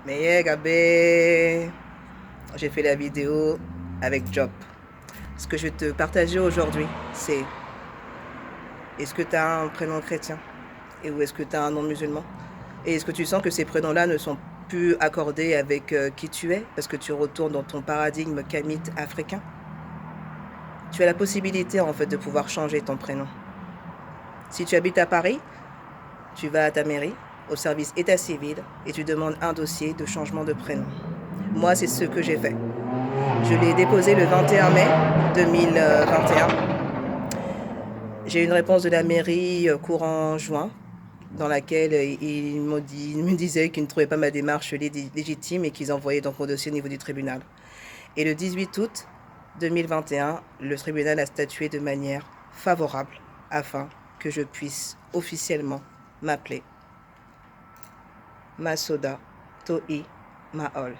Mais yeah, Gabé, j'ai fait la vidéo avec Job. Ce que je vais te partager aujourd'hui, c'est est-ce que tu as un prénom chrétien et ou est-ce que tu as un nom musulman? Et est-ce que tu sens que ces prénoms-là ne sont plus accordés avec qui tu es parce que tu retournes dans ton paradigme kamite africain? Tu as la possibilité en fait de pouvoir changer ton prénom. Si tu habites à Paris, tu vas à ta mairie, au service état civil et tu demandes un dossier de changement de prénom. Moi, c'est ce que j'ai fait. Je l'ai déposé le 21 mai 2021. J'ai eu une réponse de la mairie courant juin dans laquelle ils me disaient qu'ils ne trouvaient pas ma démarche légitime et qu'ils envoyaient donc mon dossier au niveau du tribunal. Et le 18 août 2021, le tribunal a statué de manière favorable afin que je puisse officiellement m'appeler Masoda Toi Mahol.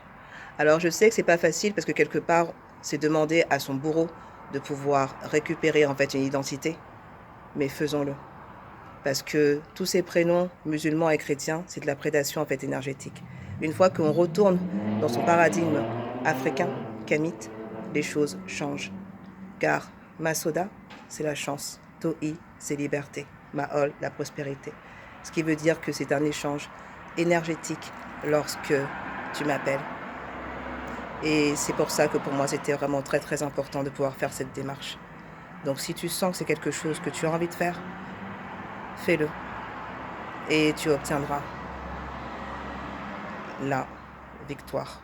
Alors je sais que c'est pas facile parce que quelque part, c'est demander à son bourreau de pouvoir récupérer en fait une identité, mais faisons-le. Parce que tous ces prénoms musulmans et chrétiens, c'est de la prédation en fait énergétique. Une fois qu'on retourne dans son paradigme africain, kamite, les choses changent. Car Masoda, c'est la chance. Toi, c'est liberté. Mahol, la prospérité. Ce qui veut dire que c'est un échange énergétique lorsque tu m'appelles. Et c'est pour ça que pour moi, c'était vraiment très très important de pouvoir faire cette démarche. Donc si tu sens que c'est quelque chose que tu as envie de faire, fais-le. Et tu obtiendras la victoire.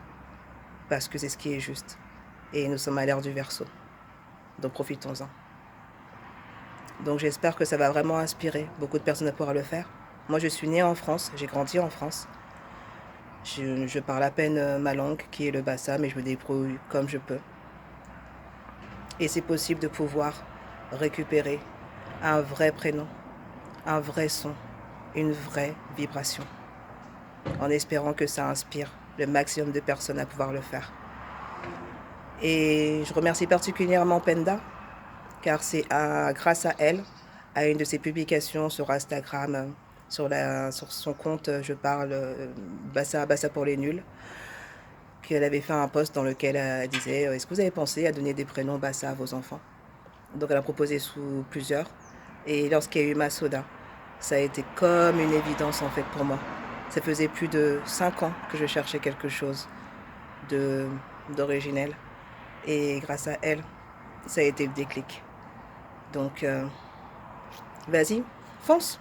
Parce que c'est ce qui est juste. Et nous sommes à l'ère du Verseau. Donc profitons-en. Donc j'espère que ça va vraiment inspirer beaucoup de personnes à pouvoir le faire. Moi je suis née en France, j'ai grandi en France. Je parle à peine ma langue qui est le bassa, mais je me débrouille comme je peux. Et c'est possible de pouvoir récupérer un vrai prénom, un vrai son, une vraie vibration. En espérant que ça inspire le maximum de personnes à pouvoir le faire. Et je remercie particulièrement Penda, car c'est grâce à elle, à une de ses publications sur Instagram, sur son compte, je parle Bassa, Bassa pour les nuls, qu'elle avait fait un post dans lequel elle disait est-ce que vous avez pensé à donner des prénoms Bassa à vos enfants? Donc elle a proposé sous plusieurs. Et lorsqu'il y a eu Masoda, ça a été comme une évidence en fait pour moi. Ça faisait plus de 5 ans que je cherchais quelque chose de d'originel. Et grâce à elle, ça a été le déclic. Donc, vas-y, fonce.